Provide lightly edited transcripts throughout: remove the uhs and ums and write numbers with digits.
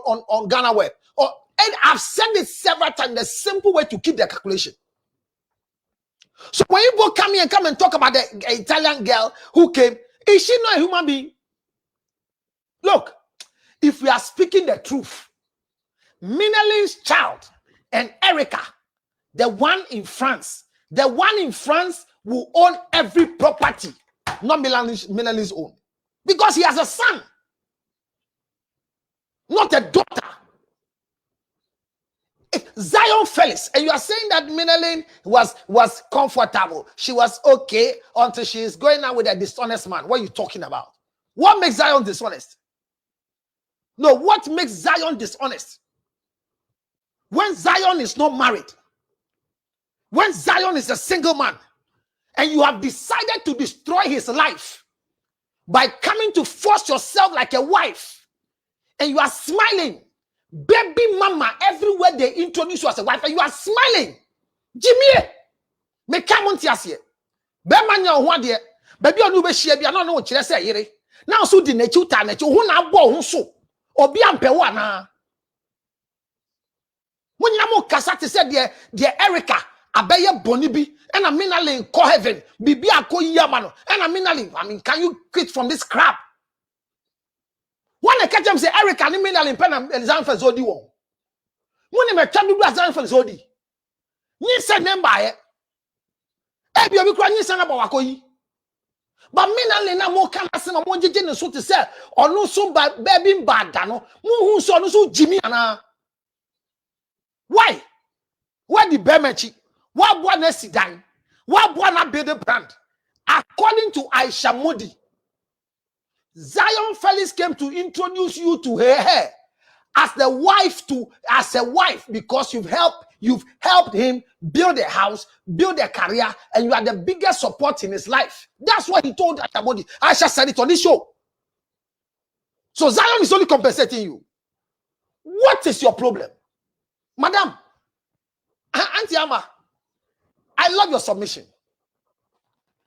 on Ghana Web. And I've said it several times, the simple way to keep the calculation. So when you go come here and talk about the Italian girl who came, is she not a human being? Look, if we are speaking the truth, Minalin's child and Erica, the one in France will own every property, not Minalin's own. Because he has a son, not a daughter. Zion Felix, and you are saying that Minalin was comfortable. She was okay until she is going out with a dishonest man. What are you talking about? What makes Zion dishonest? No, what makes Zion dishonest? When Zion is not married, when Zion is a single man, and you have decided to destroy his life by coming to force yourself like a wife, and you are smiling, baby mama, everywhere they introduce you as a wife, and you are smiling. Jimmy, me come on here. Bemanya one there, baby on ube share, I don't know what you say. Now, so the nature time, who now born so, or be ampewana. When you Kasati said, dear Erica, Abaya Bonibi, and a Minalin call heaven, Bibi Ako Yamano, and a Minalin. I mean, can you quit from this crap? When I catch them say Erica, and Minalin pen and Zanfa Zodi won. When I can do Zanfa Zodi, you said them by it. Ebby, you can't send about Wakoyi. But Minalin, no more can I send a one jijin and so to say, or no so bad, baby bad, Dano, who saw no so Jimmy and why? Why the Bemechi? Why one Sidan? Why one build a brand? According to Aisha Modi, Zion Felix came to introduce you to her as a wife because you've helped him build a house, build a career, and you are the biggest support in his life. That's what he told Aisha Modi. Aisha said it on this show. So Zion is only compensating you. What is your problem? Madam, Auntie Amma, I love your submission.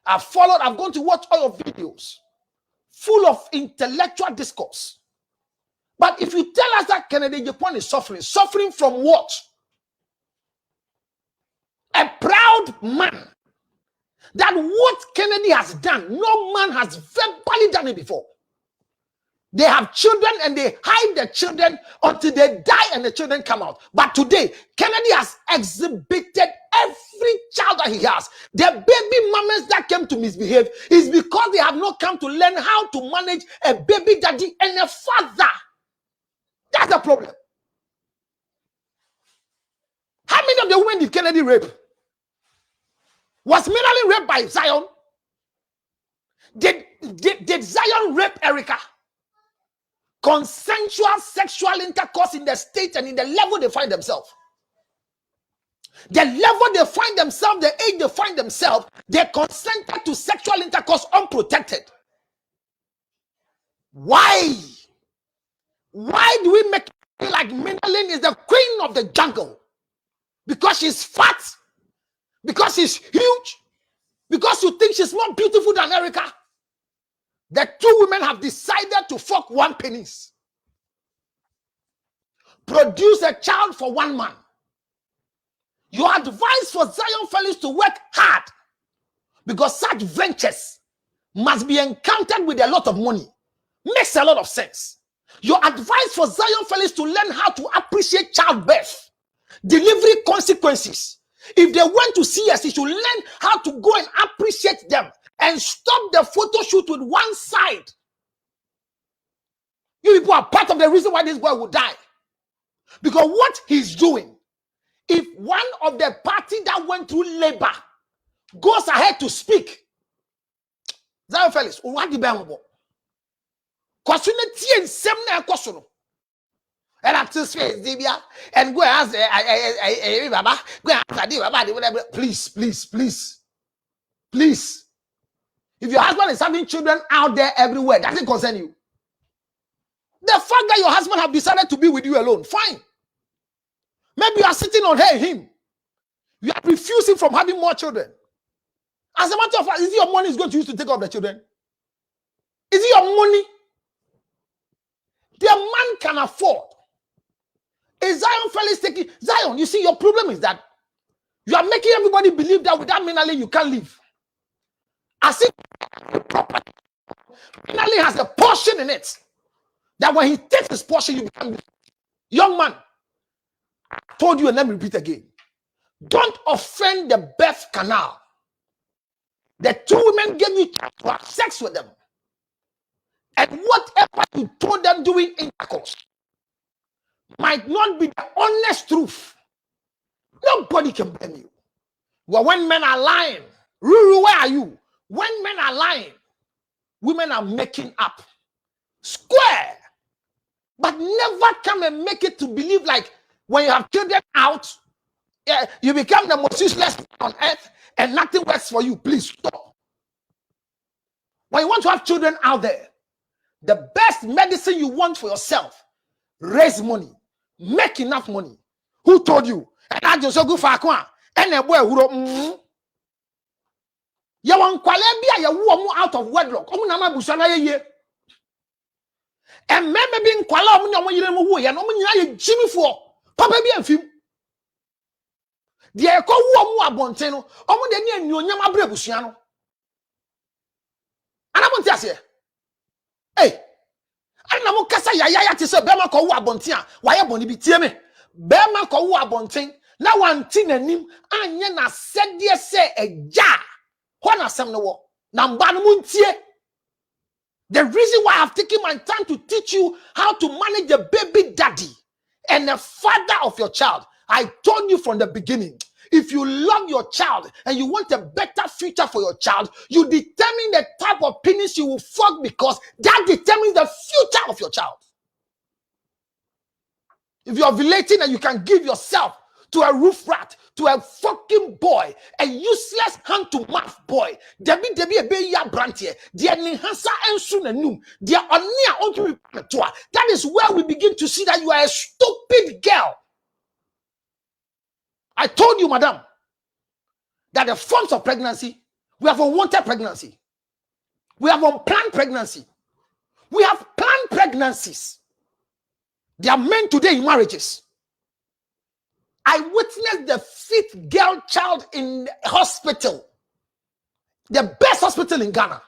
I've gone to watch all your videos, full of intellectual discourse. But if you tell us that Kennedy Japan is suffering from what? A proud man. That what Kennedy has done, no man has verbally done it before. They have children and they hide their children until they die and the children come out. But today, Kennedy has exhibited every child that he has. The baby mamas that came to misbehave is because they have not come to learn how to manage a baby daddy and a father. That's the problem. How many of the women did Kennedy rape? Was Minalin raped by Zion? Did Zion rape Erica? Consensual sexual intercourse in the state and in the level they find themselves. The level they find themselves, the age they find themselves, they consented to sexual intercourse unprotected. Why? Why do we make it feel like Minalin is the queen of the jungle? Because she's fat? Because she's huge? Because you think she's more beautiful than Erica? The two women have decided to fuck one penis. Produce a child for one man. Your advice for Zion Felix to work hard because such ventures must be encountered with a lot of money. Makes a lot of sense. Your advice for Zion Felix to learn how to appreciate childbirth, delivery consequences. If they went to CS, he should learn how to go and appreciate them. And stop the photo shoot with one side. You people are part of the reason why this boy will die. Because what he's doing, if one of the party that went through labor goes ahead to speak, Zion Felix, what the bambo? And after Zibia and go ask Baba, go ask please. If your husband is having children out there everywhere, does it concern you? The fact that your husband have decided to be with you alone, fine. Maybe you are sitting on her, him. You are refusing from having more children. As a matter of fact, is it your money is going to use to take care of the children? Is it your money? The man can afford Is Zion fellas taking Zion? You see, your problem is that you are making everybody believe that without Minale you can't live. As if Minale has a portion in it. That when he takes his portion, you become young man. I told you and let me repeat again. Don't offend the birth canal. The two women gave you to have sex with them. And whatever you told them doing intercourse might not be the honest truth. Nobody can blame you. Well, when men are lying, Ruru, where are you? When men are lying, women are making up. Square. But never come and make it to believe like when you have children out, you become the most useless on earth and nothing works for you. Please stop. When you want to have children out there, the best medicine you want for yourself, raise money, make enough money. Who told you? And I just go for a and a boy who you want Qualabia, you out of wedlock. And maybe being Quala, you Jimmy for Papa be and few. The echo woman Bonteno, the new Yama Brebusiano. And I want to say, hey, I know Cassa Yaya to say Bema Kowa Bontia, why Boni be Tieme, Bema Kowa Bontin, now one tin and him, and Yana said, dear say a jar. When I sam no war, Nambanmuntie. The reason why I've taken my time to teach you how to manage the baby daddy and the father of your child. I told you from the beginning, if you love your child and you want a better future for your child, you determine the type of penis you will fuck because that determines the future of your child. If you are relating and you can give yourself to a roof rat, to a fucking boy, a useless hand-to-mouth boy, Debbie a baby brantie, dear Nihansa and Sunanum, dear Onia, that is where we begin to see that you are a stupid girl. I told you, madam, that the forms of pregnancy, we have unwanted pregnancy, we have unplanned pregnancy, we have planned pregnancies. There are men today in marriages. I witnessed the 5th girl child in the hospital, the best hospital in Ghana,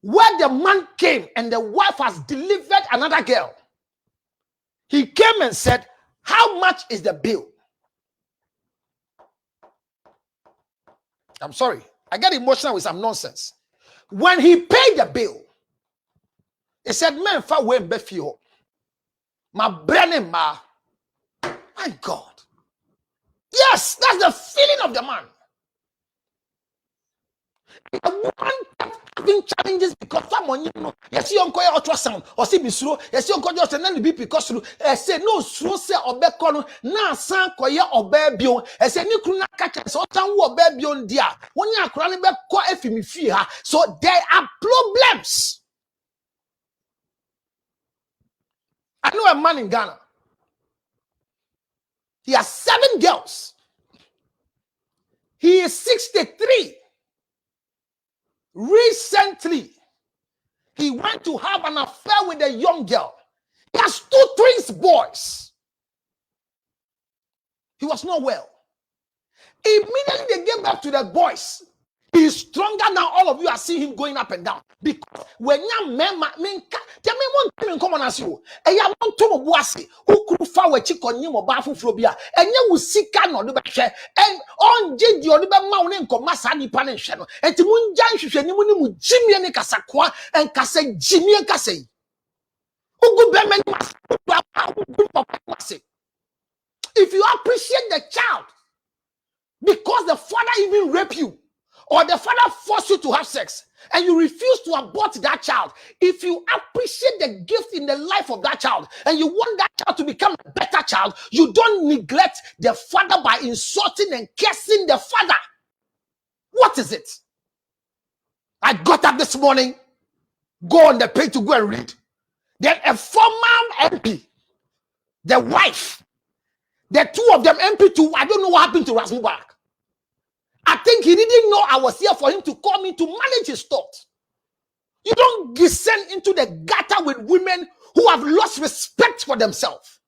where the man came and the wife has delivered another girl. He came and said, how much is the bill? I'm sorry, I get emotional with some nonsense. When he paid the bill, he said, man, fa we mbefio. My brain ma. My God. Yes, that's the feeling of the man. The woman kept having challenges because someone, you know, yes, you don't call ultrasound or see me slow, yes, you don't call just and then be because say no slow say or becono na san koye obebio say ni kruna catch so tan wo obebio dia when you are crying be call efimi fi ha. So there are problems. I know a man in Ghana. He has 7 girls. He is 63. Recently, he went to have an affair with a young girl. He has 2 twins boys. He was not well. Immediately they gave birth to the boys. He is stronger now. All of you are seeing him going up and down. Because when you men come on as you, and you want to bossy who could follow a chick on you or baffle phobia, and you will see can the back and on J. or the mountain commassani panation, and to moon junction, you will Jimmy and Casaqua and Cassa Jimmy and Cassay. Who good men if you appreciate the child because the father even raped you, or the father forced you to have sex, and you refuse to abort that child, if you appreciate the gift in the life of that child, and you want that child to become a better child, you don't neglect the father by insulting and cursing the father. What is it? I got up this morning, go on the page to go and read. Then a former MP, the wife, the 2 of them MP2, I don't know what happened to Ras and Wife. I think he didn't know I was here for him to call me to manage his thoughts. You don't descend into the gutter with women who have lost respect for themselves.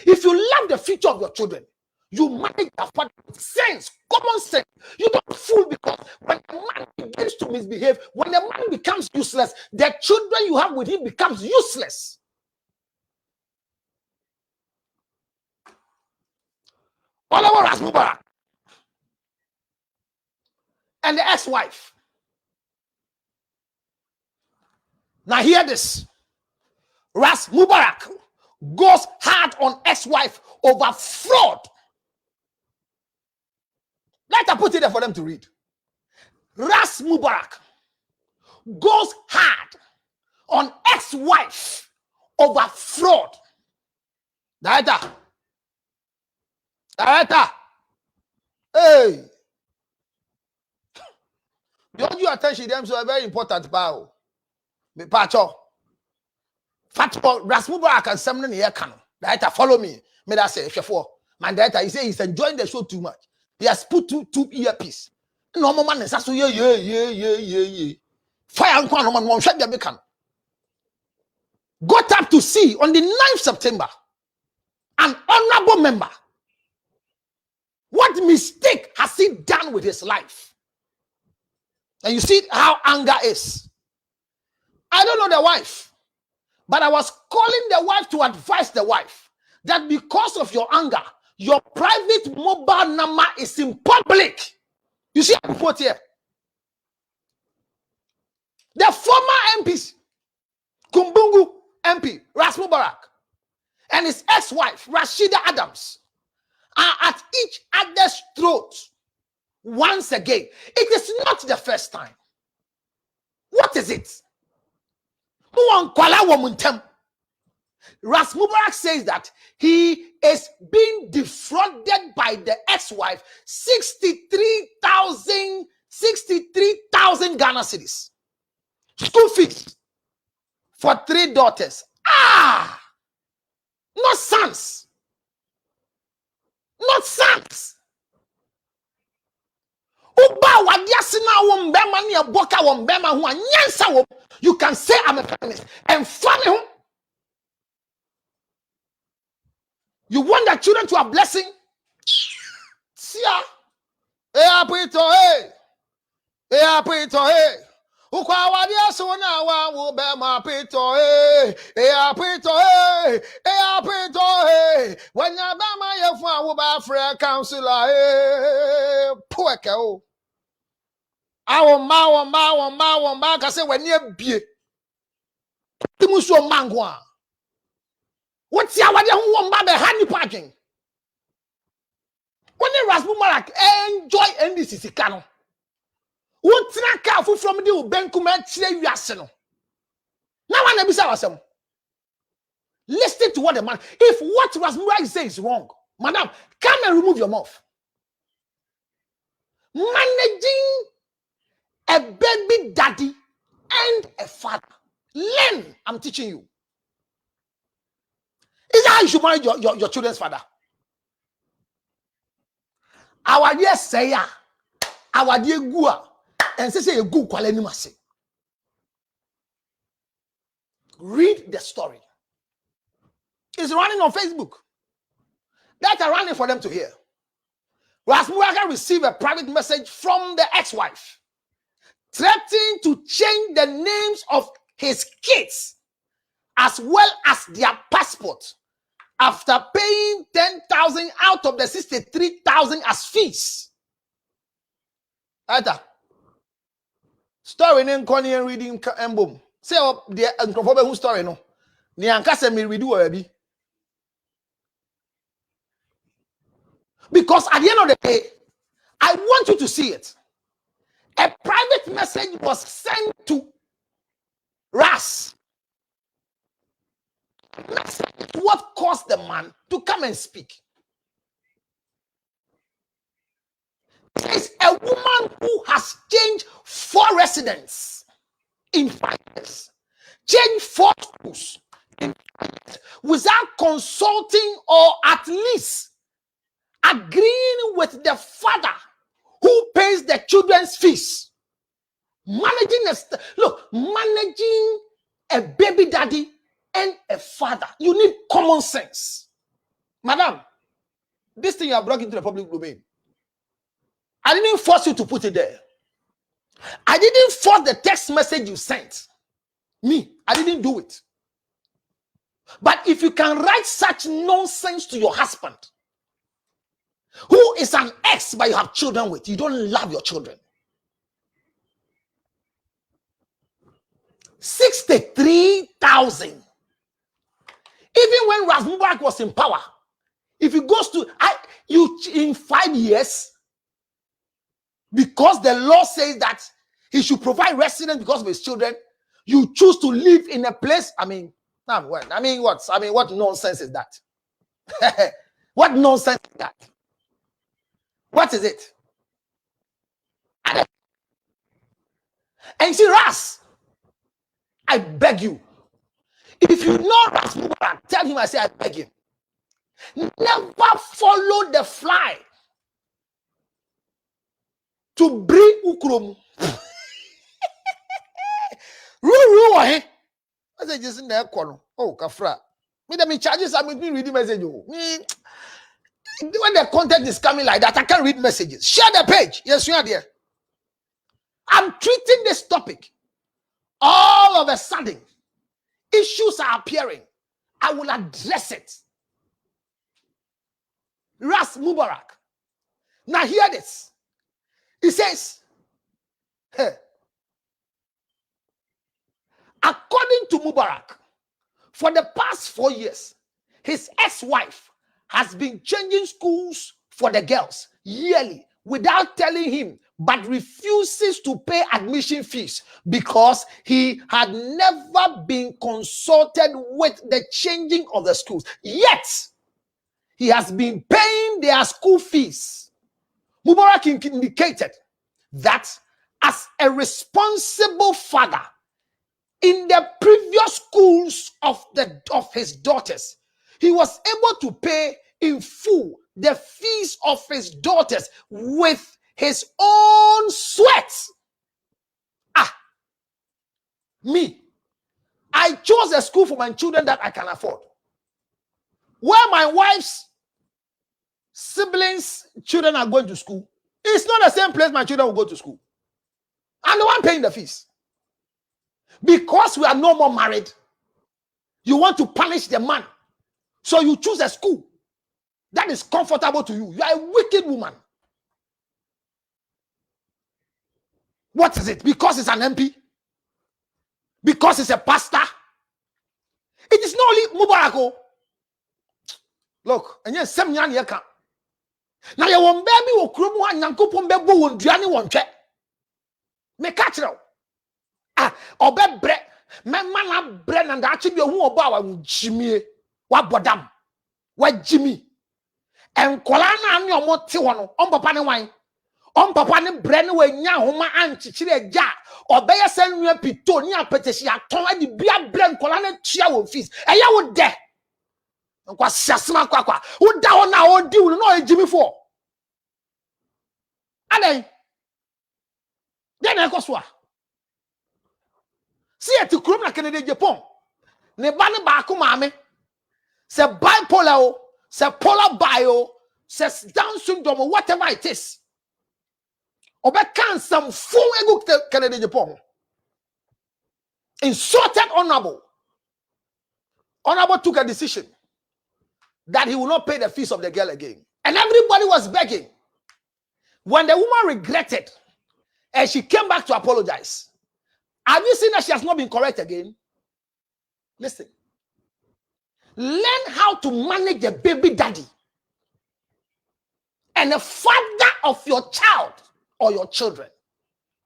If you love the future of your children, you manage their father with sense, common sense. You don't fool, because when a man begins to misbehave, when a man becomes useless, the children you have with him becomes useless. All over Ras Mubarak and the ex-wife. Now hear this. Ras Mubarak goes hard on ex-wife over fraud. Let us put it there for them to read. Ras Mubarak goes hard on ex-wife over fraud. Director. Hey. Don't you attention them so very important power. Me pacho. Fatpo Ras Mubarak and Semnon here can. Director, follow me. Me that say for my director, he say he's enjoying the show too much. He has put two earpiece. No man is so yeah. Fire and no man shut the beacon. Got up to see on the 9th September. An honorable member. What mistake has he done with his life? And you see how anger is. I don't know the wife, but I was calling the wife to advise the wife that because of your anger, your private mobile number is in public. You see the report here. The former MPs, Kumbungu MP, Ras Mubarak, and his ex-wife, Rashida Adams, are at each other's throat once again. It is not the first time. What is it? Ras Mubarak says that he is being defrauded by the ex-wife 63,000 Ghana cedis. School fees for 3 daughters. Not sons. Not sons. You can say I'm a feminist and family. You want the children to have blessing? See ya. Hey, ukwawadia sona wa wo be ma pito wanya ba ma ye fu awo ba free counselor poeke o awo ma ka se wani abie timu so mango a woti awade ho wo mba be hani parking when Ras Mubarak enjoy NDC sika no what traka from the Ubenkuma chile yaseno. Now I never say listen to what the man. If what Ras Mubarak says is wrong, madam, come and remove your mouth. Managing a baby daddy and a father. Learn, I'm teaching you. Is that how you should manage your children's father? Our dear sayer, our dear Gua. And say a good quality must read the story. It's running on Facebook. That's running for them to hear. Ras Mubarak received a private message from the ex-wife threatening to change the names of his kids as well as their passport after paying 10,000 out of the 63,000 as fees. Right. Story name Connie and reading emblem. Say up the uncomfortable story no. Ni ankasa me read obi. Because at the end of the day, I want you to see it. A private message was sent to Ras. What caused the man to come and speak? Is a woman who has changed 4 residents in 5 years, changed 4 schools in 5 years, without consulting or at least agreeing with the father who pays the children's fees. Managing a baby daddy and a father, you need common sense. Madam, this thing you have brought into the public domain, I didn't force you to put it there. I didn't force the text message you sent. Me, I didn't do it. But if you can write such nonsense to your husband, who is an ex but you have children with, you don't love your children. 63,000. Even when Ras Mubarak was in power, if he goes to you in 5 years, because the law says that he should provide residence because of his children, you choose to live in a place. What nonsense is that? What nonsense is that? What is it? And see, Ras, I beg you, if you know Ras Mubarak, tell him I say I beg him, never follow the fly to bring Ukrom. Ruru, eh? I say just in there, oh, Kafra. Me that me charges. I mean, reading message. Me when the content is coming like that, I can't read messages. Share the page. Yes, you are there. I'm treating this topic. All of a sudden, issues are appearing. I will address it. Ras Mubarak. Now hear this. He says, hey, according to Mubarak, for the past 4 years, his ex-wife has been changing schools for the girls yearly without telling him, but refuses to pay admission fees because he had never been consulted with the changing of the schools. Yet, he has been paying their school fees. Mubarak indicated that as a responsible father, in the previous schools of his daughters, he was able to pay in full the fees of his daughters with his own sweat. Me, I chose a school for my children that I can afford. Where my wife's siblings' children are going to school, it's not the same place my children will go to school. I'm the one paying the fees. Because we are no more married, you want to punish the man. So you choose a school that is comfortable to you. You are a wicked woman. What is it? Because it's an MP? Because it's a pastor? It is not only Mubarak. Look, and yes, some young yaka. Now you won't baby will crumu and yankupon bebo won't do anyone check. Me catch it. Obe bre me man bre and actually who oba wa Jimmy wa bodam wa Jimmy en kola na ani omo te wono on papa ne wan on papa ne bre ne wa nya homa anchichire agya obeye sanua pito ni apetesi aton adi bia bre kola na tua wo fees eya wo de nkwa siasema kwakwa wo da ho na wo di wo no Jimmy for adan den ekoso see at krum na Canada Japan ne ba ne ba ko maame se bipolar se polar bio se down syndrome whatever it is obe can some full ego Canada Japan insulted honorable took a decision that he will not pay the fees of the girl again, and everybody was begging. When the woman regretted and she came back to apologize, have you seen that she has not been correct again? Listen. Learn how to manage a baby daddy and a father of your child or your children.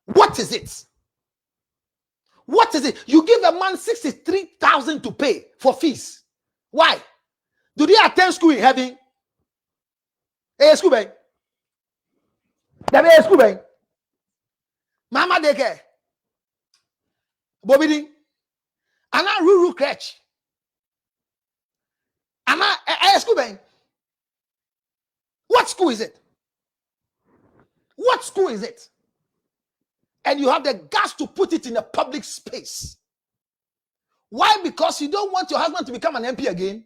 What is it? What is it? You give a man 63,000 to pay for fees. Why? Do they attend school in heaven? Hey, school bang. School bang. Mama daycare. Bobidi, Anna Ruru Crutch, Anna school bang. What school is it? What school is it? And you have the guts to put it in a public space. Why? Because you don't want your husband to become an MP again.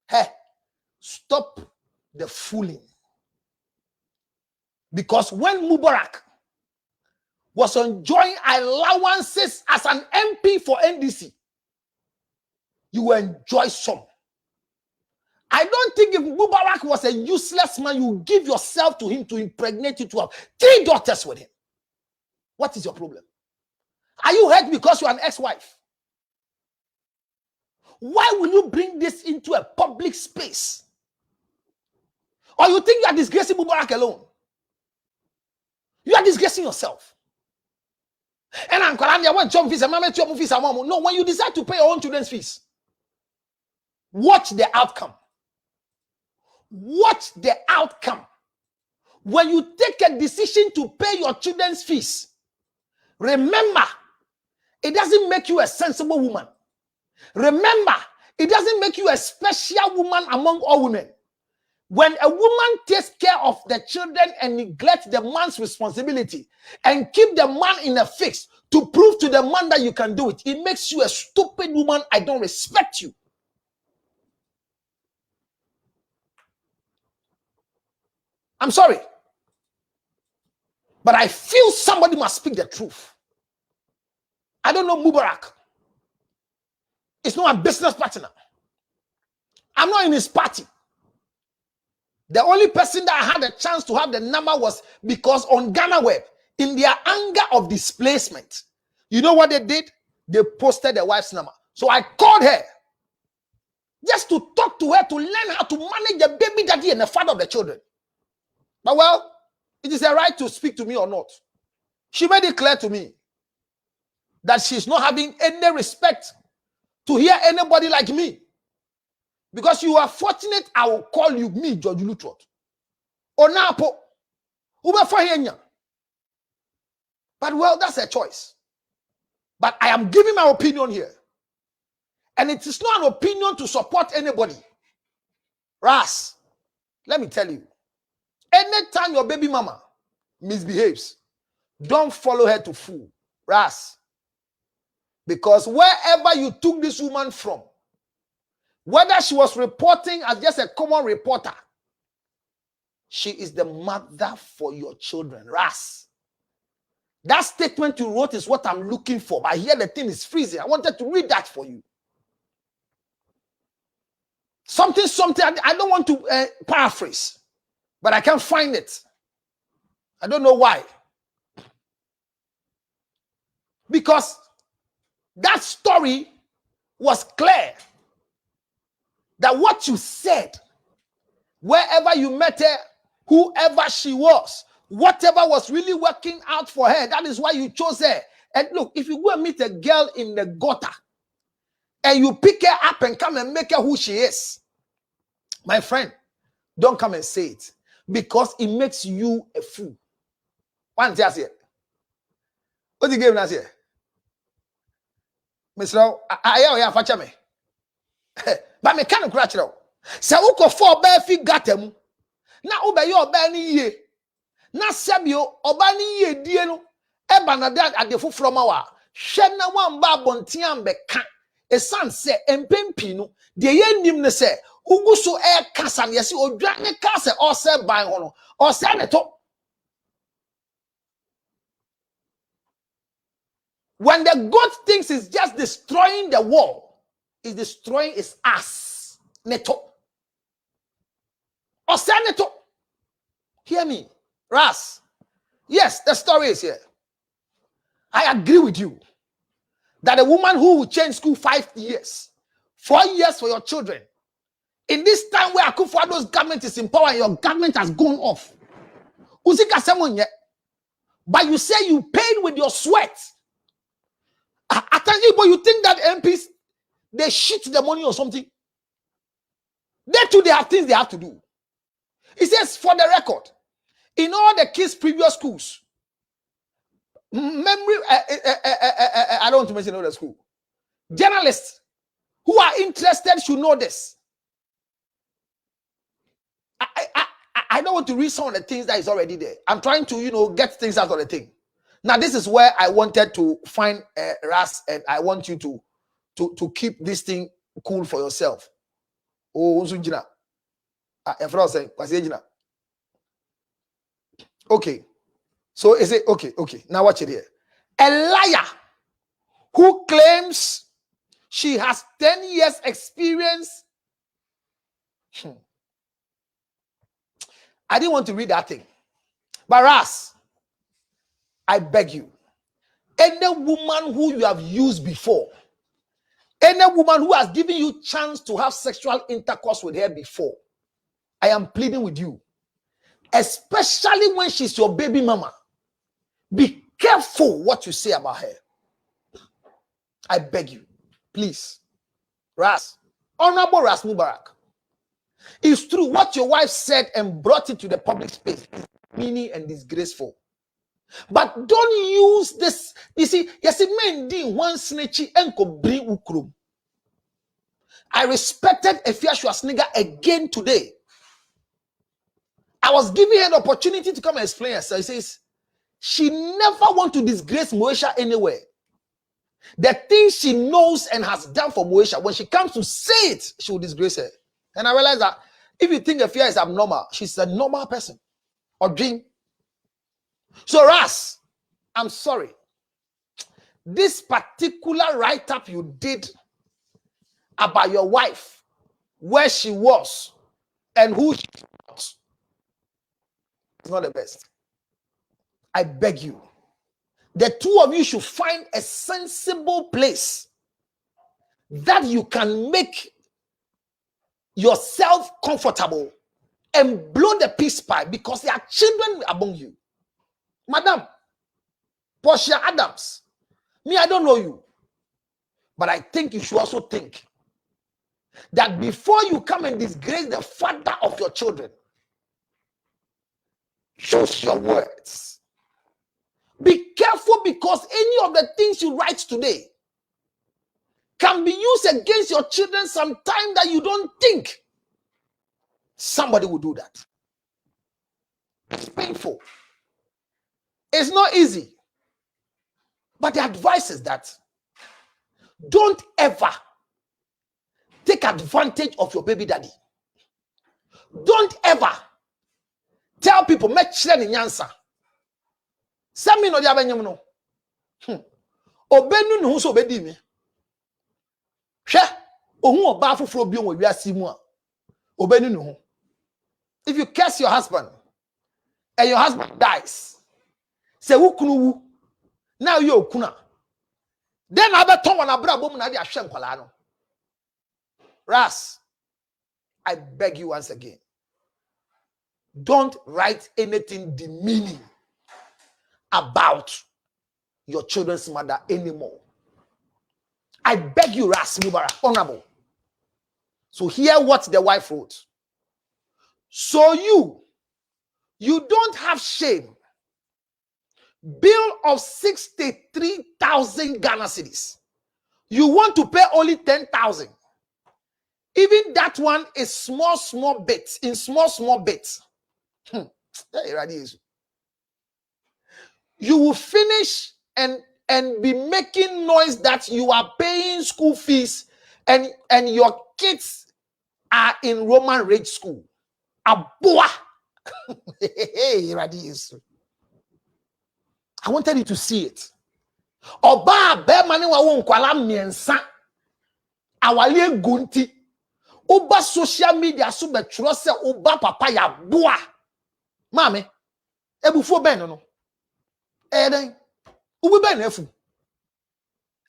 Hey, Stop the fooling. Because when Mubarak was enjoying allowances as an MP for NDC, you will enjoy some. I don't think if Mubarak was a useless man, you give yourself to him to impregnate you to have 3 daughters with him. What is your problem? Are you hurt because you're an ex-wife? Why will you bring this into a public space? Or you think you are disgracing Mubarak alone? You are disgracing yourself. And I'm no, when you decide to pay your own children's fees, watch the outcome. Watch the outcome. When you take a decision to pay your children's fees, remember, it doesn't make you a sensible woman. Remember, it doesn't make you a special woman among all women. When a woman takes care of the children and neglects the man's responsibility and keep the man in a fix to prove to the man that you can do it, it makes you a stupid woman. I don't respect you. I'm sorry. But I feel somebody must speak the truth. I don't know Mubarak. It's not a business partner. I'm not in his party. The only person that I had a chance to have the number was because on Ghana Web, in their anger of displacement, you know what they did? They posted the wife's number. So I called her just to talk to her, to learn how to manage the baby daddy and the father of the children. But well, it is a right to speak to me or not. She made it clear to me that she's not having any respect to hear anybody like me. Because you are fortunate, I will call you me, George Lutrot. Onapo. But well, that's a choice. But I am giving my opinion here. And it is not an opinion to support anybody. Ras, let me tell you. Anytime your baby mama misbehaves, don't follow her to fool. Ras. Because wherever you took this woman from, whether she was reporting as just a common reporter, she is the mother for your children. Ras. That statement you wrote is what I'm looking for. But here the thing is freezing. I wanted to read that for you. Something, I don't want to paraphrase, but I can't find it. I don't know why. Because that story was clear. That what you said, wherever you met her, whoever she was, whatever was really working out for her, that is why you chose her. And look, if you go and meet a girl in the gutter, and you pick her up and come and make her who she is, my friend, don't come and say it. Because it makes you a fool. One thing I say. What the game last year? Mr. I fetch me. But me can't crash it out. Se uko for be fi gatem. Na ube yo be ni ye. Na sebio oba ni ye die no. Eba na da adefo from awa. Hwe na wan ba bonten ambeka. Esan se empempi no. De ye nim ne se ugu so e kasa ne se odwa ne kasa o se ban ho no. O se ne to. When the God thinks it's just destroying the wall, is destroying his ass. Neto. Or say neto. Hear me. Ras. Yes, the story is here. I agree with you. That a woman who will change school 5 years, 4 years for your children, in this time where Akufo-Addo's government is in power and your government has gone off. Usika someone yet. But you say you paid with your sweat. But you think that MPs, they shit the money or something? They too, they have things they have to do. It says, for the record, in all the kids' previous schools, I don't want to mention another school. Journalists who are interested should know this. I don't want to read some of the things that is already there. I'm trying to, get things out of the thing. Now, this is where I wanted to find Ras, and I want you to keep this thing cool for yourself. Oh, Unsunjina. saying, okay. So is it okay? Okay. Now watch it here. A liar who claims she has 10 years experience. I didn't want to read that thing. But Ras, I beg you, any woman who you have used before, any woman who has given you chance to have sexual intercourse with her before, I am pleading with you, especially when she's your baby mama, be careful what you say about her. I beg you, please. Ras, Honorable Ras Mubarak, it's true what your wife said and brought it to the public space is meaning and disgraceful. But don't use this. You see, men did one snitchy and could bring ukrum. I respected Efia Schwarzenegger again today. I was giving her an opportunity to come and explain herself. He says, she never want to disgrace Moesha anywhere. The things she knows and has done for Moesha, when she comes to say it, she will disgrace her. And I realized that if you think Efia is abnormal, she's a normal person. Or dream. So Ras, I'm sorry. This particular write-up you did about your wife, where she was, and who she was, is not the best. I beg you. The two of you should find a sensible place that you can make yourself comfortable and blow the peace pipe, because there are children among you. Madam, Portia Adams, me, I don't know you, but I think you should also think that before you come and disgrace the father of your children, choose your words. Be careful, because any of the things you write today can be used against your children sometime that you don't think somebody will do that. It's painful. It's not easy. But the advice is that don't ever take advantage of your baby daddy. Don't ever tell people, make sure in answer. Send me no diabenyam no. Obenu no so obedi mi. Hwe, ohun oba foforo bi onwa wiase mu a. Obenu no. If you curse your husband and your husband dies, say wukunu wu. Now you okuna. Then I beton wan abrabom na de ahwe nkwala no. Ras, I beg you once again. Don't write anything demeaning about your children's mother anymore. I beg you, Ras Mubarak, honorable. So hear what the wife wrote. So you don't have shame. Bill of 63,000 Ghana cedis. You want to pay only 10,000. Even that one is small bits, in small bits. You will finish and be making noise that you are paying school fees and your kids are in Roman Rage School. Aboa. I wanted you to see it. Oba be mani wa wo nkwala miensa. Awale gunti. Oba social media so betro se oba papa ya boa. Mame, ebufo ben no. Eden. Ubu ben efu.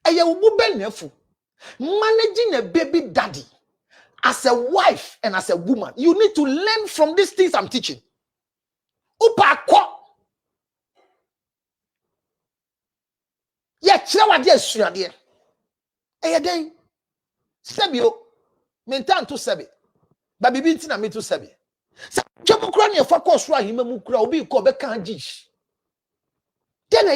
Eye ubu ben efu. Managing a baby daddy as a wife and as a woman, you need to learn from these things I'm teaching. Upa kwa. Ya chira wade asuade. Eye den. Sebio. Mentan to sebe. Ba bibi nti na me to sebe. Sa twabukura ne fa course ro ahima mu kura obi ko be kan jish. Then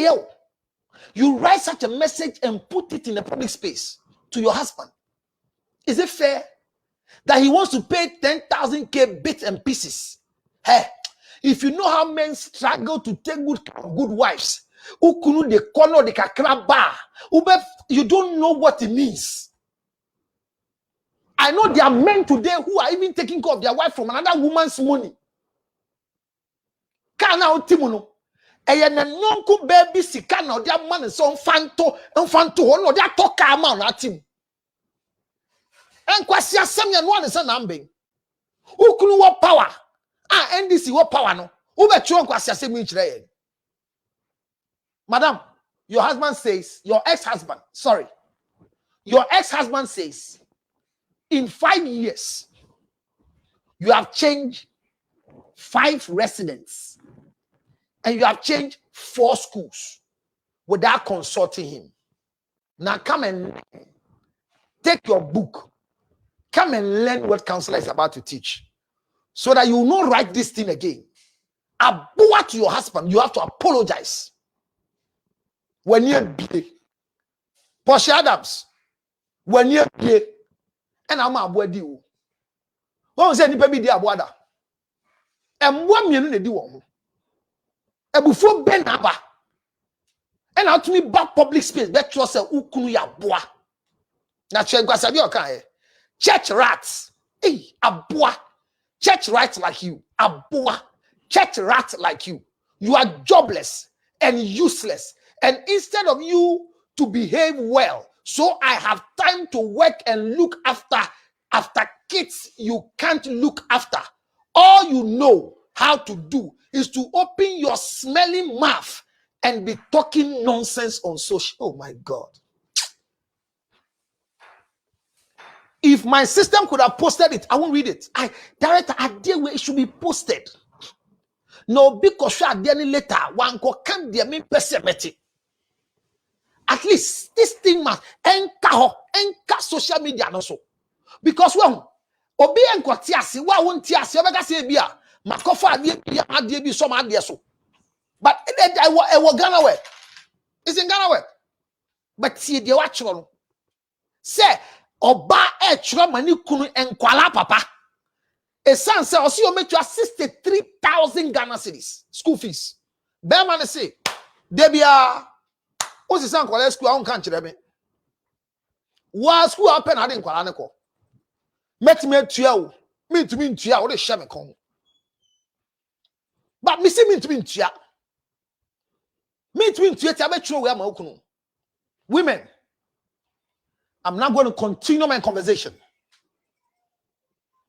you write such a message and put it in a public space to your husband. Is it fair that he wants to pay 10,000 bits and pieces? Hey, if you know how men struggle to take good wives, you don't know what it means. I know there are men today who are even taking care of their wife from another woman's money. Kana utimuno. Eye na nonku baby sika na dia man so mfanto no dia toka ama na tim. Enkwasi asem ya no anse na mben. Ukunu wo power. NDC wo power no. Ube tro enkwasi asem nchire ye. Madam, your husband says, your ex-husband says, in 5 years, you have changed 5 residents and you have changed 4 schools without consulting him. Now come and take your book. Come and learn what counselor is about to teach so that you will not write this thing again. Abua to your husband, you have to apologize. When you be Portia Adams, when you be, and I'm a boy deal. One say, "Nipa be dear brother." And 1 million they do one. And before Ben Abba, and out to me back public space, that was a ukunu ya boa. Natural Guasabi okay. Church rats, aboa. Church rats like you, aboa. Church rats like you. You are jobless and useless. And instead of you to behave well, so I have time to work and look after kids you can't look after. All you know how to do is to open your smelling mouth and be talking nonsense on social. Oh my God. If my system could have posted it, I won't read it. Director, I dare where it should be posted. No, because I dare later one go come there me perceive. At least this thing must enka social media also. Because when obi enko tiase wa won tiase obeka say bia makofa ade bi so ma ade so. But I was Ghana where. It's in Ghana where. But see the watch no. Say oba e chro mani kunu enkwala papa. A son say osi o metu 63,000 Ghana cedis school fees. Be man say debia o si san kwala school an kan kire me. Wa school open ade nkwala ne ko. Metime tua o. Me to me ntua o de hye me kon. But me see me to me ntua. Me to me ntua ti abetro we ama okunu. Women, I'm not going to continue my conversation.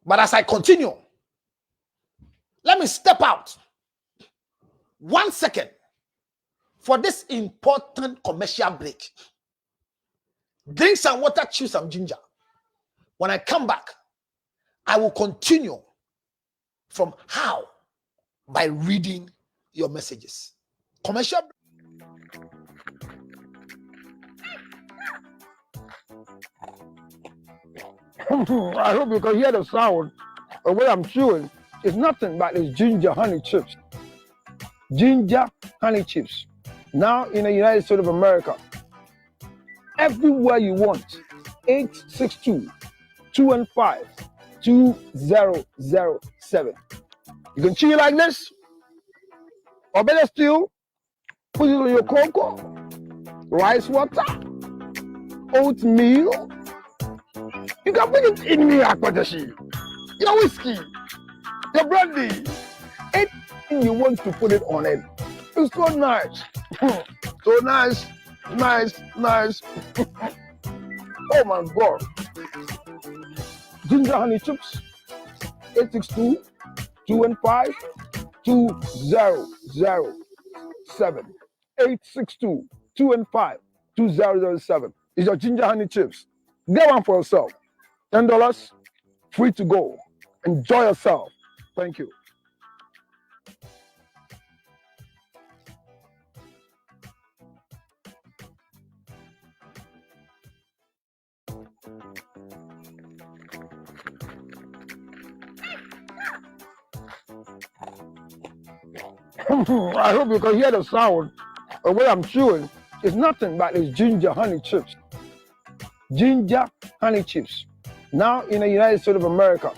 But as I continue, let me step out 1 second for this important commercial break. Drink some water, chew some ginger. When I come back, I will continue from how? By reading your messages. Commercial break. I hope you can hear the sound of what I'm chewing. It's nothing but it's ginger honey chips. Ginger honey chips. Now in the United States of America, everywhere you want, 862-215-2007. You can chew it like this, or better still, put it on your cocoa, rice water, oatmeal. You can put it in me, akwajashi, your whiskey, your brandy, anything you want to put it on it. It's so nice. So nice, nice, nice. Oh my God. Ginger honey chips, 862-215-2007. 862-215-2007 is your ginger honey chips. Get one for yourself. $10, free to go. Enjoy yourself. Thank you. I hope you can hear the sound of what I'm chewing. It's nothing but it's ginger honey chips. Ginger honey chips. Now in the United States of America,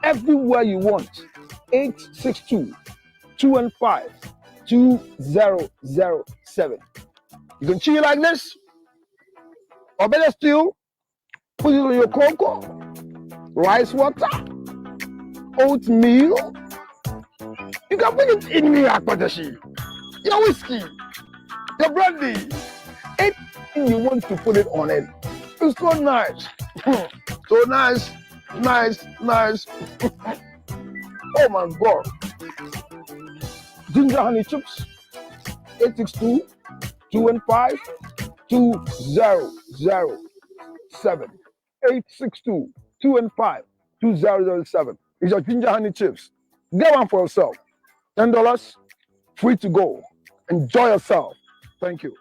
everywhere you want, 862-215-2007. You can chew it like this, or better still, Put it on your cocoa, rice water, oatmeal. You can put it in your akpadashi, your whiskey, your brandy, anything you want to put it on it. It's so nice. So nice, nice, nice. Oh my God. Ginger honey chips, 862 215 2007. 862 215 2007. It's your ginger honey chips. Get one for yourself. $10, free to go. Enjoy yourself. Thank you.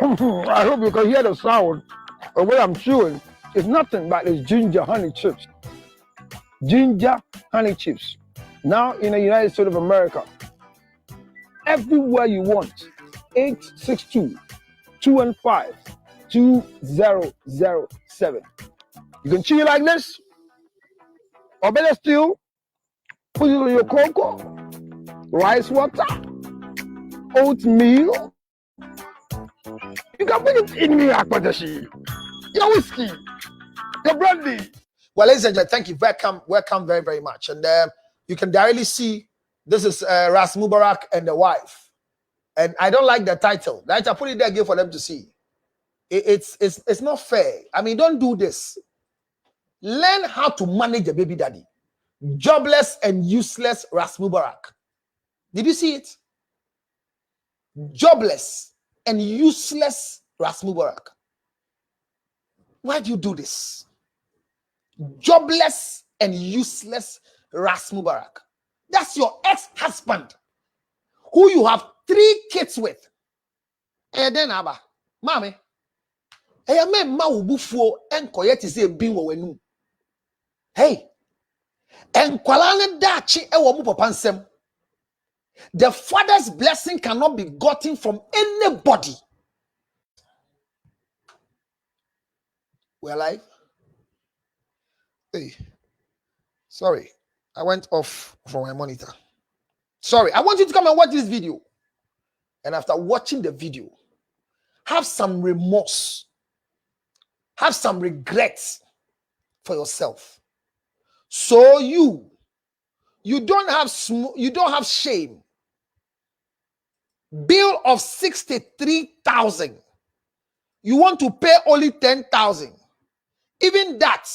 I hope you can hear the sound of what I'm chewing. It's nothing but it's ginger honey chips. Ginger honey chips. Now in the United States of America, everywhere you want. 862 215 2007. You can chew it like this, or better still, put it on your cocoa, rice water, oatmeal. You can put it in your akpadashi, your whiskey, your brandy. Well, ladies and gentlemen, thank you. Welcome very, very much. And you can directly see this is Ras Mubarak and the wife. And I don't like the title. Right? I put it there again for them to see. It's not fair. I mean, don't do this. Learn how to manage a baby daddy. Jobless and useless Ras Mubarak. Did you see it? Jobless and useless Ras Mubarak. Why do you do this? Jobless and useless Ras Mubarak. That's your ex-husband who you have 3 kids with. And then Abba, Mommy, hey, I mean, ma ubufuo enkoye ti se bin wo wenu. Hey, enkwala ne dachi e wo mu papa nsem. The father's blessing cannot be gotten from anybody. We're live. Hey, sorry, I went off from my monitor. Sorry, I want you to come and watch this video. And after watching the video, have some remorse, have some regrets for yourself. So you don't have shame. Bill of 63,000. You want to pay only 10,000. Even that,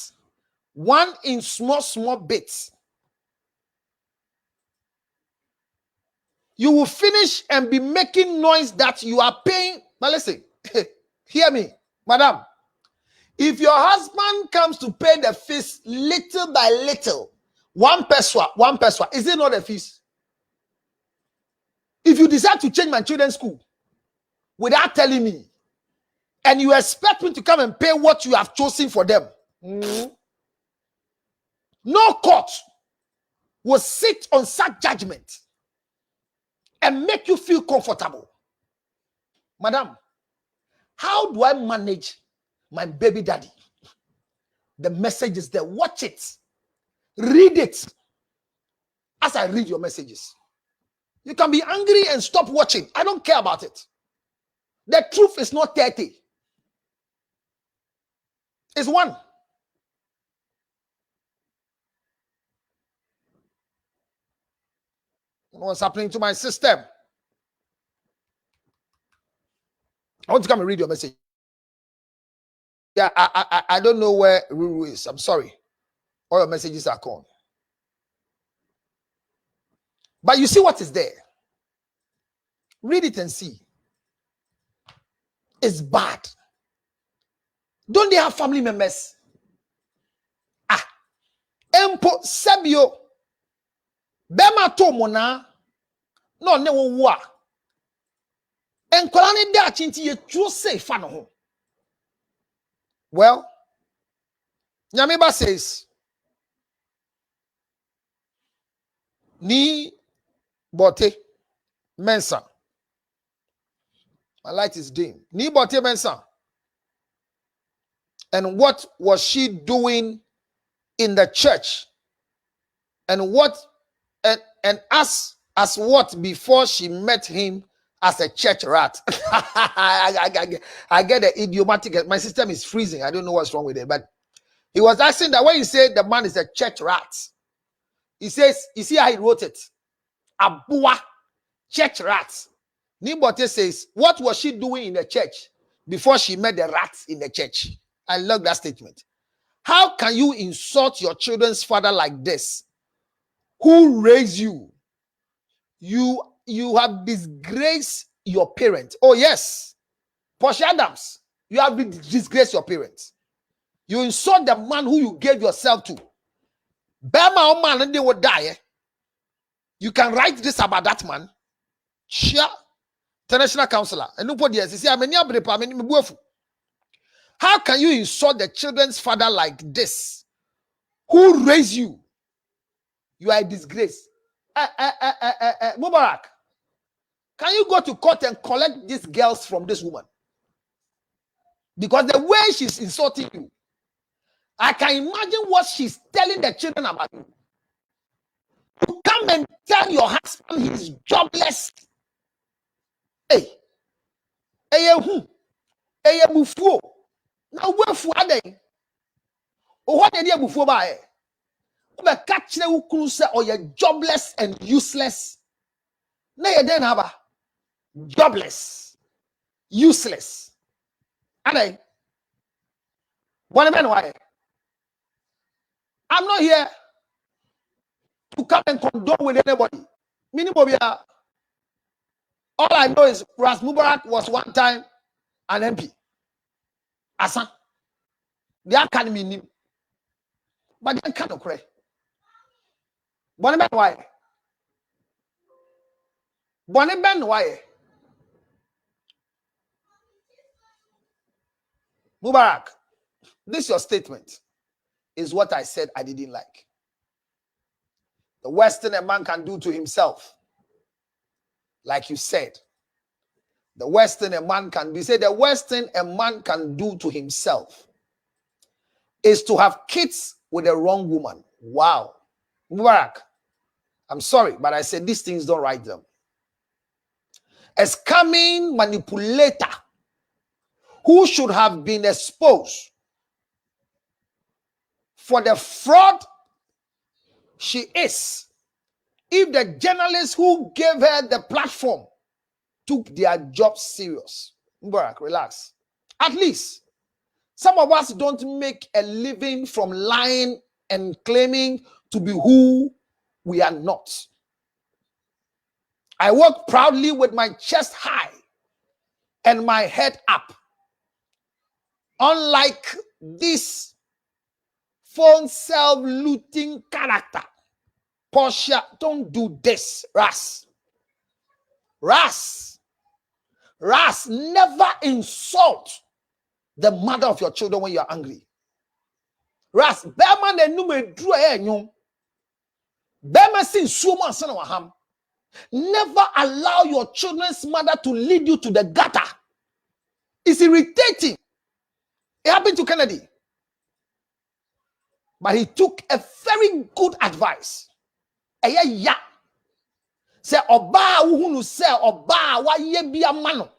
one in small bits. You will finish and be making noise that you are paying. But listen, hear me, madam. If your husband comes to pay the fees little by little, one peso, is it not a fees? If you decide to change my children's school without telling me, and you expect me to come and pay what you have chosen for them, no court will sit on such judgment and make you feel comfortable. Madam, how do I manage my baby daddy? The message is there. Watch it. Read it as I read your messages. You can be angry and stop watching. I don't care about it. The truth is not 30. It's 1. What's happening to my system? I want to come and read your message. Yeah, I don't know where Ruru is. I'm sorry. All your messages are gone. But you see what is there. Read it and see. It's bad. Don't they have family members? Empo Sabio Bema to mona no ne wo wo a enkola ne da chinti ye tuo safe no ho. Well, Nyameba says ni bote mensa. My light is dim. Ni bote mensa. And what was she doing in the church? And what and as what before she met him as a church rat? I get the idiomatic. My system is freezing. I don't know what's wrong with it. But he was asking that when he said the man is a church rat, he says, you see how he wrote it? Abua, church rat. Nibote says, what was she doing in the church before she met the rats in the church? I love that statement. How can you insult your children's father like this? Who raised you? You have disgraced your parents. Oh, yes. Portia Adams, you have disgraced your parents. You insult the man who you gave yourself to. Bema or man and they will die. You can write this about that man. Sure. International counselor. And nobody else. You see, how can you insult the children's father like this? Who raised you? You are a disgrace. Mubarak, can you go to court and collect these girls from this woman? Because the way she's insulting you, I can imagine what she's telling the children about you. You come and tell your husband he's jobless. Hey, who? Hey, buffo. Now where for are they? Oh, what are they buffo by? But catch the who say, oh, you're jobless and useless. No, you don't have a jobless, useless. Are they? What man why? I'm not here to come and condone with anybody. Minimum, all I know is Ras Mubarak was one time an MP. Asa. The academy name. But they can't cry. What man why? Bonnie Ben why? Mubarak, this your statement is what I said I didn't like. The worst thing a man can do to himself, like you said, the worst thing a man can do, say the worst thing a man can do to himself is to have kids with the wrong woman. Wow. Mubarak, I'm sorry, but I said these things don't write them. A scamming manipulator who should have been exposed for the fraud she is, if the journalists who gave her the platform took their job serious. Mubarak, relax. At least some of us don't make a living from lying and claiming to be who we are not. I work proudly with my chest high and my head up. Unlike this phone self-looting character, Portia, don't do this, Ras. Ras, never insult the mother of your children when you are angry. Ras, Berman and Nume drew a nyom. Berman sin sumo son of ham. Never allow your children's mother to lead you to the gutter. It's irritating. It happened to Kennedy. But he took a very good advice. Ya. Say oba uhunu say oba wa ye bia mano.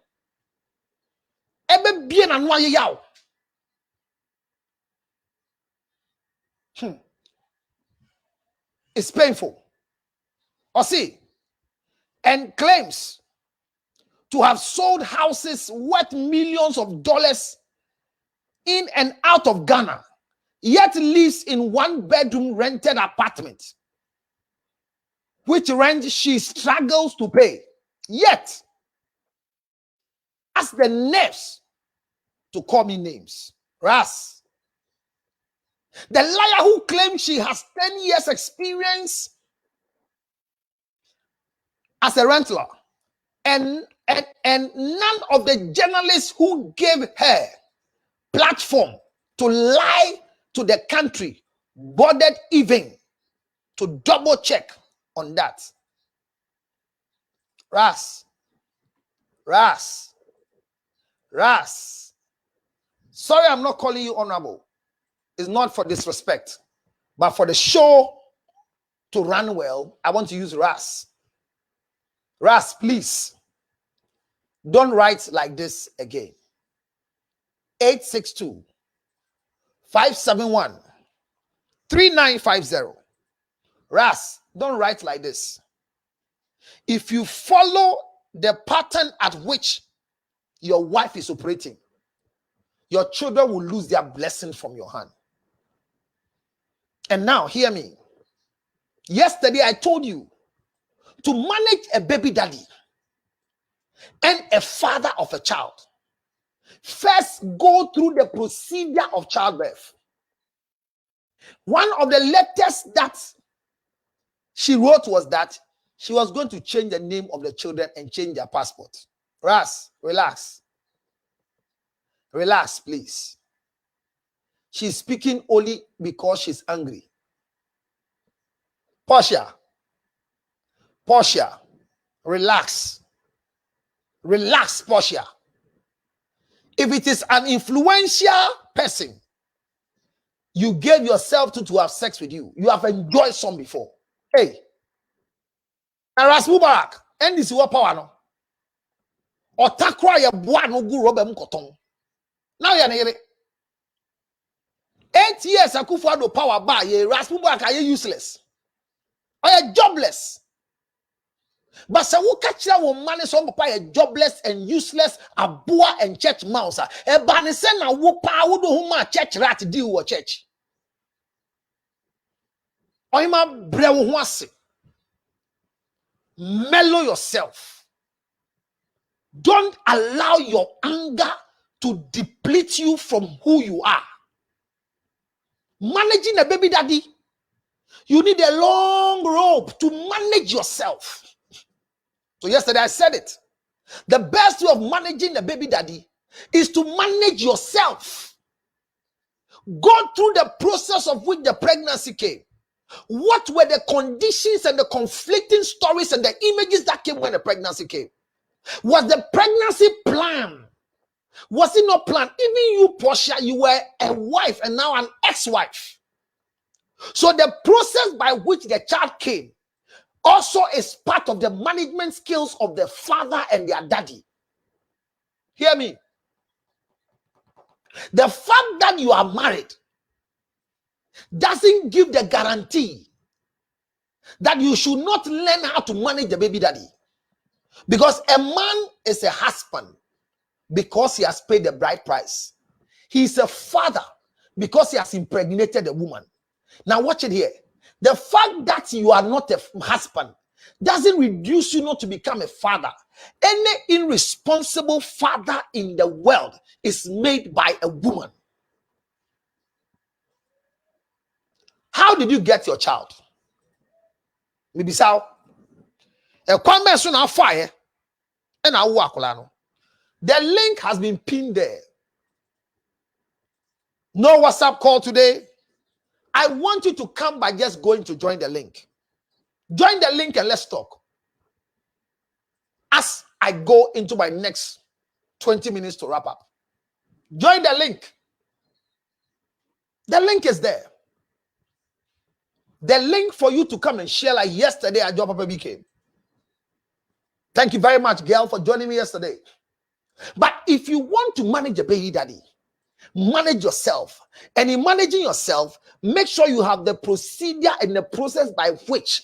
Ebe bia na no aye yawo. It's painful. Or see, and claims to have sold houses worth millions of dollars in and out of Ghana, yet lives in one-bedroom rented apartment, which rent she struggles to pay. Yet, has the nerves to call me names. Ras, the liar who claims she has 10 years experience as a rentler, and none of the journalists who gave her platform to lie to the country bothered even to double check on that. Ras, Sorry, I'm not calling you honorable. It's not for disrespect, but for the show to run well, I want to use Ras. Ras, please, don't write like this again. 862 571 3950. Ras, don't write like this. If you follow the pattern at which your wife is operating, your children will lose their blessing from your hand. And now, hear me. Yesterday, I told you to manage a baby daddy and a father of a child. First, go through the procedure of childbirth. One of the letters that she wrote was that she was going to change the name of the children and change their passport. Ras, relax. Relax, please. She's speaking only because she's angry. Portia, relax. Relax, Portia. If it is an influential person you gave yourself to have sex with you, you have enjoyed some before. Hey, Ras Mubarak, and this is what power no. Otakwa ya bua no gu robe mkoton. Now you're near 8 years Akufo-Addo power bar, ye Ras Mubarak are useless. Or you're jobless. But so who catch that one man is on a jobless and useless abua and church mouse. E banisen na wo pa wo do huma church rat deal with church. Oima brewo ho ase. Mellow yourself. Don't allow your anger to deplete you from who you are. Managing a baby daddy, you need a long rope to manage yourself. So yesterday I said it. The best way of managing a baby daddy is to manage yourself. Go through the process of which the pregnancy came. What were the conditions and the conflicting stories and the images that came when the pregnancy came? Was the pregnancy planned? Was it not planned? Even you, Portia, you were a wife and now an ex-wife. So the process by which the child came also is part of the management skills of the father and their daddy. Hear me. The fact that you are married doesn't give the guarantee that you should not learn how to manage the baby daddy. Because a man is a husband because he has paid the bride price. He is a father because he has impregnated a woman. Now watch it here. The fact that you are not a husband doesn't reduce you not to become a father. Any irresponsible father in the world is made by a woman. How did you get your child? Maybe so. A comment soon on fire and I walk. The link has been pinned there. No WhatsApp call today. I want you to come by just going to join the link. Join the link and let's talk. As I go into my next 20 minutes to wrap up. Join the link. The link is there. The link for you to come and share like yesterday at Job Papa BK. Thank you very much, girl, for joining me yesterday. But if you want to manage a baby daddy, manage yourself. And in managing yourself, make sure you have the procedure and the process by which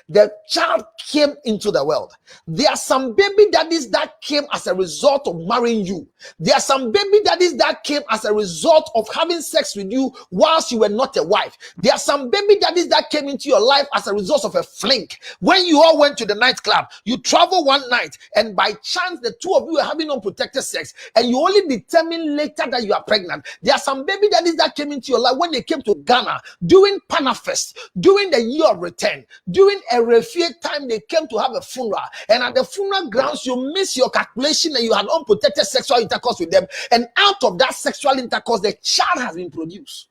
the child came into the world. There are some baby daddies that came as a result of marrying you. There are some baby daddies that came as a result of having sex with you whilst you were not a wife. There are some baby daddies that came into your life as a result of a fling. When you all went to the nightclub, you traveled one night and by chance the two of you were having unprotected sex and you only determined later that you are pregnant. There are some baby daddies that came into your life when they came to Ghana during Panafest, during the year of return, during a refugee time they came to have a funeral, and at the funeral grounds you miss your calculation and you had unprotected sexual intercourse with them, and out of that sexual intercourse the child has been produced.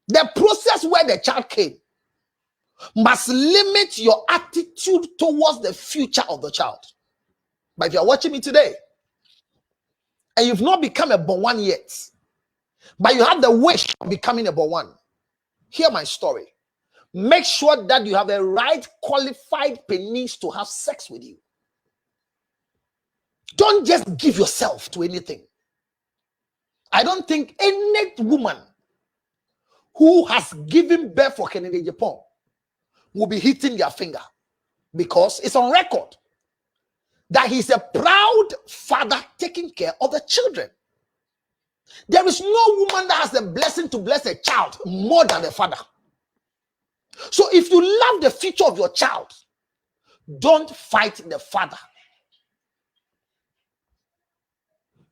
The process where the child came must limit your attitude towards the future of the child. But if you're watching me today and you've not become a born one yet, but you have the wish of becoming a born one, hear my story. Make sure that you have a right qualified penis to have sex with you. Don't just give yourself to anything. I don't think any woman who has given birth for Kennedy Japan will be hitting their finger, because it's on record that he's a proud father taking care of the children. There is no woman that has the blessing to bless a child more than the father. So if you love the future of your child, don't fight the father.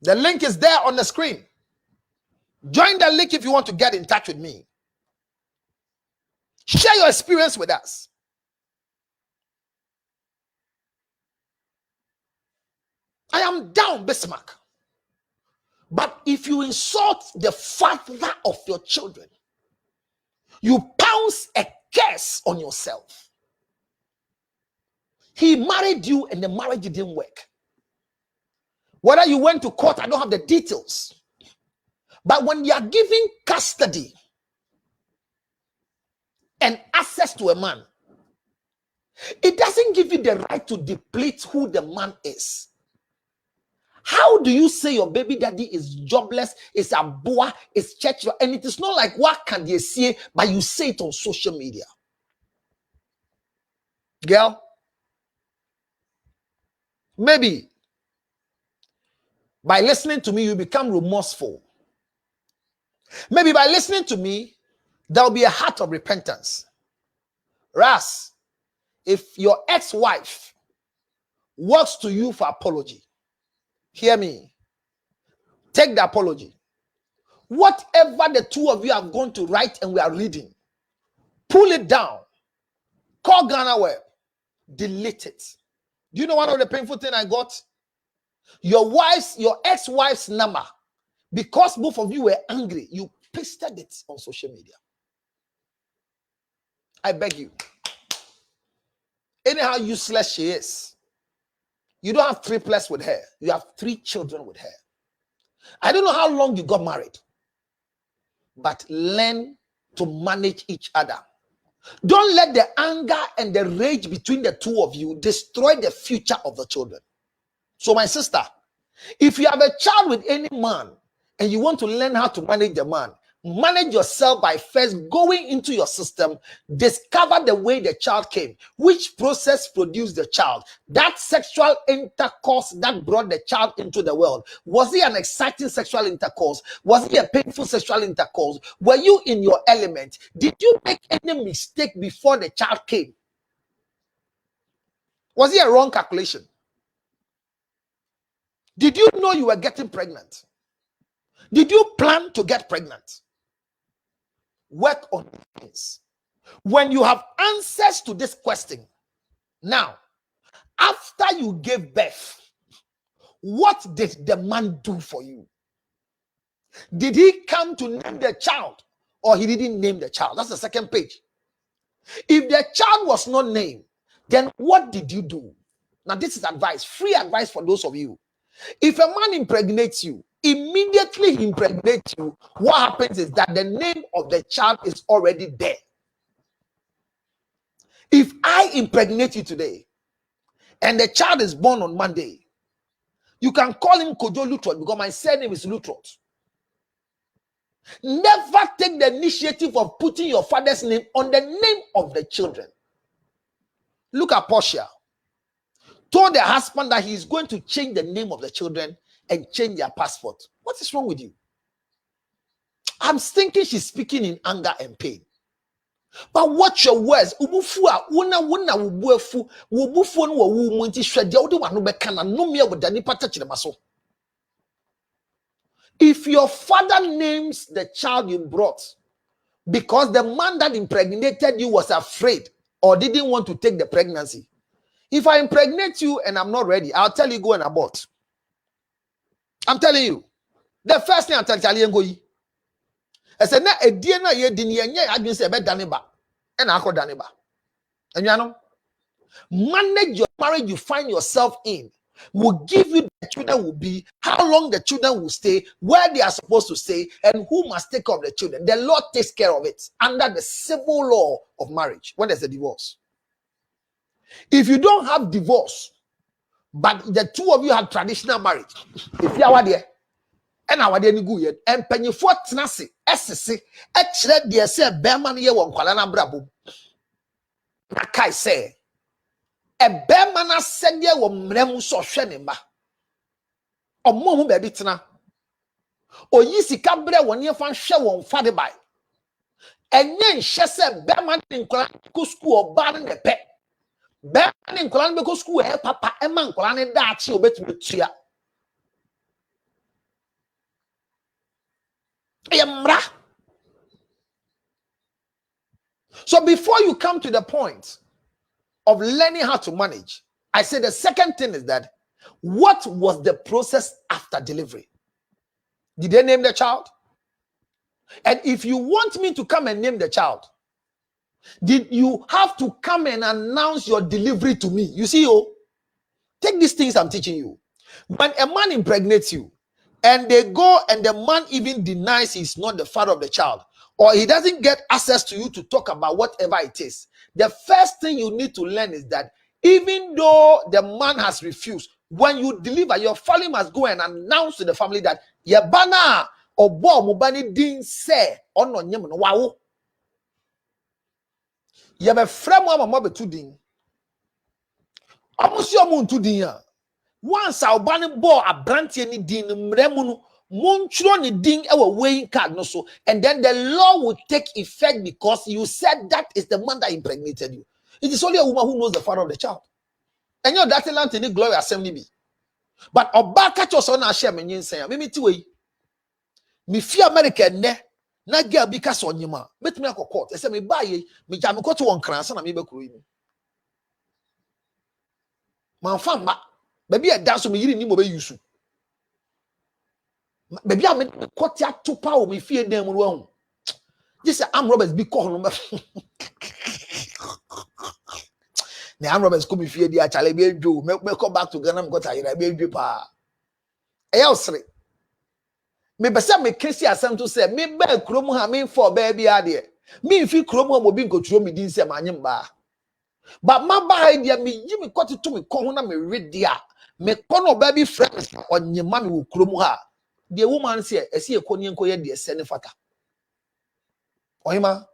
The link is there on the screen. Join the link if you want to get in touch with me. Share your experience with us. I am down, Bismarck. But if you insult the father of your children, you pounce a curse on yourself. He married you and the marriage didn't work. Whether you went to court, I don't have the details. But when you are giving custody and access to a man, it doesn't give you the right to deplete who the man is. How do you say your baby daddy is jobless, is a boy, is church, and it is not like what can they say, but you say it on social media? Girl, maybe by listening to me, you become remorseful. Maybe by listening to me, there will be a heart of repentance. Ras, if your ex-wife walks to you for apology, hear me. Take the apology. Whatever the two of you have gone to write and we are reading, pull it down. Call Ghana Web. Delete it. Do you know one of the painful things I got? Your ex-wife's number. Because both of you were angry, you pasted it on social media. I beg you. Anyhow useless she is, you don't have 3+ with her. You have 3 children with her. I don't know how long you got married, but learn to manage each other. Don't let the anger and the rage between the two of you destroy the future of the children. So my sister, if you have a child with any man and you want to learn how to manage the man, manage yourself by first going into your system, discover the way the child came, which process produced the child, that sexual intercourse that brought the child into the world. Was it an exciting sexual intercourse? Was it a painful sexual intercourse? Were you in your element? Did you make any mistake before the child came? Was it a wrong calculation? Did you know you were getting pregnant? Did you plan to get pregnant? Work on things. When you have answers to this question, now, after you gave birth, what did the man do for you? Did he come to name the child, or he didn't name the child? That's the second page. If the child was not named, then what did you do? Now, this is advice, free advice for those of you. If a man impregnates you, immediately he impregnates you, what happens is that the name of the child is already there. If I impregnate you today and the child is born on Monday, you can call him Kojo Lutrot because my surname is Lutrot. Never take the initiative of putting your father's name on the name of the children. Look at Portia. Told the husband that he is going to change the name of the children and change their passport. What is wrong with you? I'm thinking she's speaking in anger and pain. But watch your words. If your father names the child you brought because the man that impregnated you was afraid or didn't want to take the pregnancy, if I impregnate you and I'm not ready, I'll tell you go and abort. I'm telling you. The first thing I'm telling you, I said, na a DNA ye diniye I didn't say about Daniba. And I call Daniba. And you know, manage your marriage you find yourself in. will give you the children will be, how long the children will stay, where they are supposed to stay, and who must take care of the children. The Lord takes care of it under the civil law of marriage when there's a divorce. If you don't have divorce, but the two of you have traditional marriage, if you are there, and our day ni good, and penny for tenasi, SSC, actually, dear say, Berman ye won Kualana Brabo. Nakai say, a Bermana said ye won Mremus or Shenima. Or Momu Babitina. Or Yisi Cabre when you found show on Father by. And then she said, Berman in Kulanko school or Barn the pet. Berman in Kulanko school, Papa, and Man Kulan that you bet with Chia. So before you come to the point of learning how to manage, I say the second thing is that what was the process after delivery? Did they name the child? And if you want me to come and name the child, did you have to come and announce your delivery to me? You see, take these things I'm teaching you. When a man impregnates you and they go and the man even denies he's not the father of the child, or he doesn't get access to you to talk about whatever it is, the first thing you need to learn is that even though the man has refused, when you deliver, your family must go and announce to the family that Yabana or Bo Mubani didn't say on Yemen. Wow. You have a frame of a mobile to ding. Almost your moon to ding. Once our banning ball a branch any din remunu Montron ding our weighing card no so, and then the law will take effect because you said that is the man that impregnated you. It is only a woman who knows the father of the child. And you're that land in the glory assembly be. But Obaka Choson I share me say, me two way. Me fear America ne na girl because on yama. Bet me a court. I say me buy me jam ko to one cran and me be kuru. Man fan ba. Baby a dance me yiri ni mo be use. Baby a me kotia to power me fear them wrong. This am Roberts be call no. The am Roberts come fear the actually be do. Me come back to Ghana because I be pa. Elsre. Me besa me kesi asem to say me ba krom ha me for baby ade. Me fi krom ha mo bi nkoturo me din se manyem ba. But my ba idea me yi me kwati to me ko ho na me ready a. Me kono baby friends onyema me wo krom ha. The woman say esi ekoni enko ye de se ne fata. Oyima.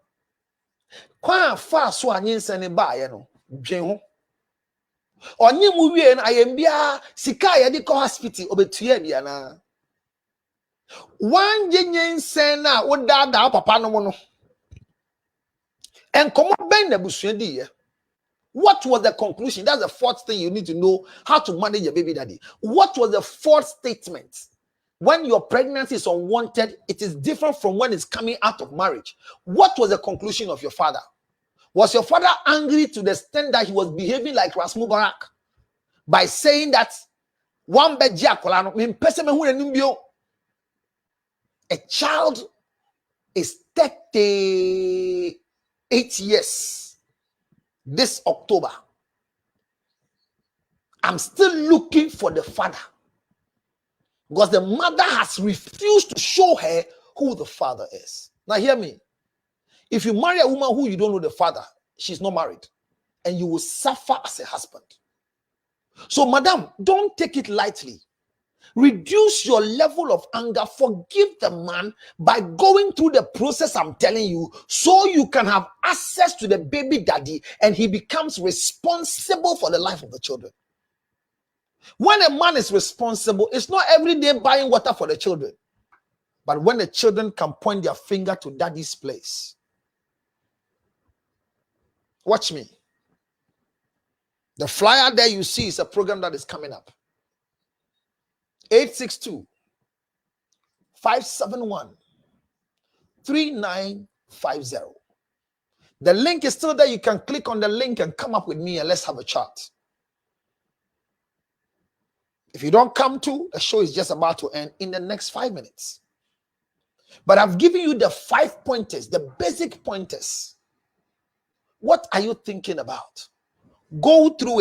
Kwa fa so anyense ne ba ye no. Dwen ho. Onye mu wie na ayembia sika ye de ko hospital obetua bia na. One jenyense na wo dada papa no mo no. And come on ben na busua di ye. What was the conclusion? That's the fourth thing you need to know how to manage your baby daddy. What was the fourth statement? When your pregnancy is unwanted, it is different from when it's coming out of marriage. What was the conclusion of your father? Was your father angry to the extent that he was behaving like Ras Mubarak by saying that one bed a child is 38 years this October? I'm still looking for the father because the mother has refused to show her who the father is. Now hear me. If you marry a woman who you don't know the father, she's not married, and you will suffer as a husband. So, madam, don't take it lightly. Reduce your level of anger. Forgive the man by going through the process I'm telling you, so you can have access to the baby daddy and he becomes responsible for the life of the children. When a man is responsible, it's not every day buying water for the children. But when the children can point their finger to daddy's place. Watch me. The flyer there you see is a program that is coming up. 862-571-3950. The link is still there. You can click on the link and come up with me and let's have a chat. If you don't come to, the show is just about to end in the next 5 minutes. But I've given you the 5 pointers, the basic pointers. What are you thinking about? Go through it.